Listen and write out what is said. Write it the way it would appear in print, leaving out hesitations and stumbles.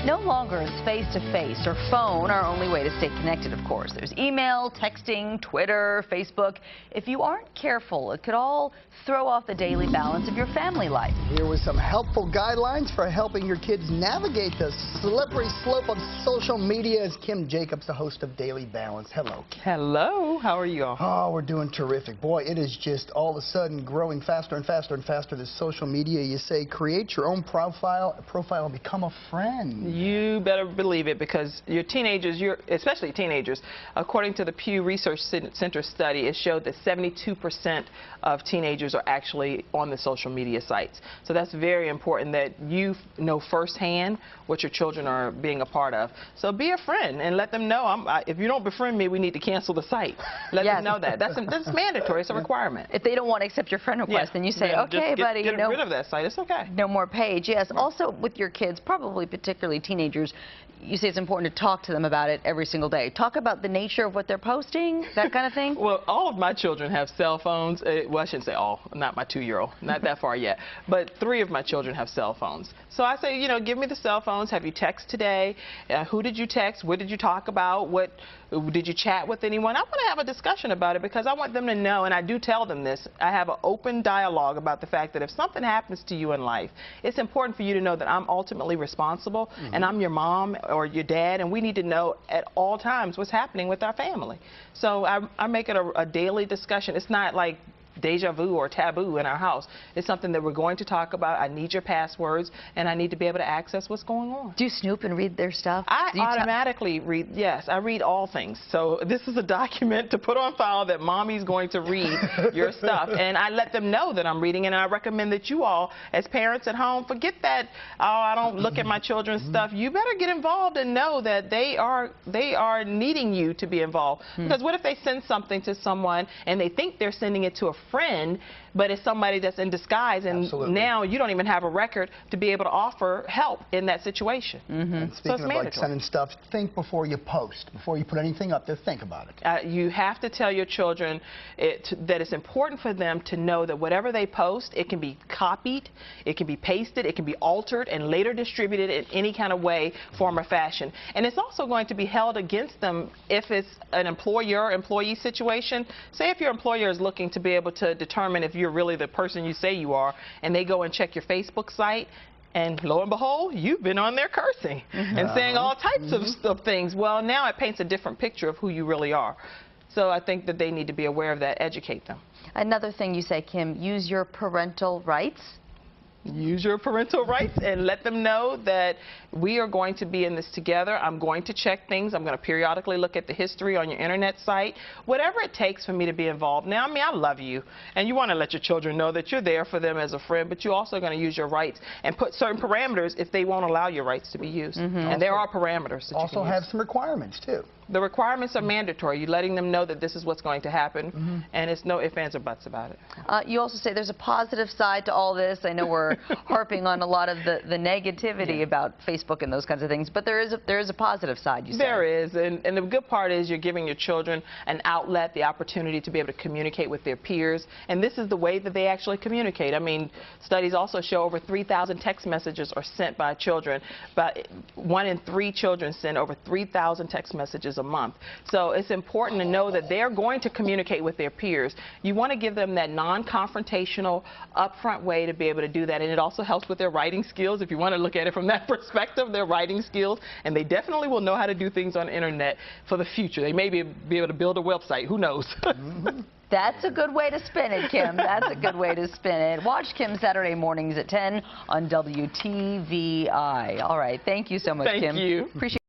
No longer is face-to-face or phone our only way to stay connected, of course. There's email, texting, Twitter, Facebook. If you aren't careful, it could all throw off the daily balance of your family life. Here with some helpful guidelines for helping your kids navigate the slippery slope of social media is Kim Jacobs, the host of Daily Balance. Hello, Kim. Hello, how are you all? Oh, we're doing terrific. Boy, it is just all of a sudden growing faster and faster and faster, this social media. You say create your own profile and become a friend. You better believe it, because your teenagers, especially teenagers, according to the Pew Research Center study, it showed that 72% of teenagers are actually on the social media sites. So that's very important that you know firsthand what your children are being a part of. So be a friend and let them know, if you don't befriend me, we need to cancel the site. Let them know that. That's mandatory. It's a requirement. If they don't want to accept your friend request, then you say, okay, buddy, get rid of that site. It's okay. No more page. Yes. Also, with your kids, probably particularly teenagers, you say it's important to talk to them about it every single day. Talk about the nature of what they're posting, that kind of thing. Well, all of my children have cell phones. Well, I shouldn't say all, not my 2-year-old, not that far yet. But 3 of my children have cell phones. So I say, give me the cell phones. Have you texted today? Who did you text? What did you talk about? Did you chat with anyone? I want to have a discussion about it, because I want them to know, and I do tell them this, I have an open dialogue about the fact that if something happens to you in life, it's important for you to know that I'm ultimately responsible, and I'm your mom or your dad, and we need to know at all times what's happening with our family. So I make it a daily discussion. It's not like deja vu or taboo in our house. It's something that we're going to talk about. I need your passwords, and I need to be able to access what's going on. Do you snoop and read their stuff? I automatically read, yes, I read all things. So this is a document to put on file that mommy's going to read your stuff. And I let them know that I'm reading, and I recommend that you all, as parents at home, forget that, oh, I don't look at my children's stuff. You better get involved and know that they are needing you to be involved. Because what if they send something to someone and they think they're sending it to a friend, but it's somebody that's in disguise, and now you don't even have a record to be able to offer help in that situation. And speaking of like sending stuff, think before you post. Before you put anything up there, think about it. You have to tell your children that it's important for them to know that whatever they post, it can be copied, it can be pasted, it can be altered and later distributed in any kind of way, form, or fashion. And it's also going to be held against them if it's an employer-employee situation. Say if your employer is looking to be able to determine if you're really the person you say you are, and they go and check your Facebook site, and lo and behold, you've been on there cursing and saying all types of things. Well, now it paints a different picture of who you really are. So I think that they need to be aware of that, educate them. Another thing you say, Kim, use your parental rights. Use your parental rights and let them know that we are going to be in this together. I'm going to check things. I'm going to periodically look at the history on your internet site. Whatever it takes for me to be involved. Now, I love you, and you want to let your children know that you're there for them as a friend, but you're also going to use your rights and put certain parameters if they won't allow your rights to be used. And there are parameters that you can have use. some requirements, too. The requirements are mandatory. You're letting them know that this is what's going to happen, and it's no ifs, ands, or buts about it. You also say there's a positive side to all this. I know we're harping on a lot of the negativity about Facebook and those kinds of things, but there is a positive side, you say. There is, and the good part is you're giving your children an outlet, the opportunity to be able to communicate with their peers, and this is the way that they actually communicate. I mean, studies also show over 3,000 text messages are sent by children, but 1 in 3 children send over 3,000 text messages a month. So it's important to know that they're going to communicate with their peers. You want to give them that non-confrontational, upfront way to be able to do that, and it also helps with their writing skills. If you want to look at it from that perspective, their writing skills, and they definitely will know how to do things on the internet for the future. They may be able to build a website. Who knows? That's a good way to spin it, Kim. That's a good way to spin it. Watch Kim Saturday mornings at 10 on WTVI. All right. Thank you so much, Kim. Thank you. Appreciate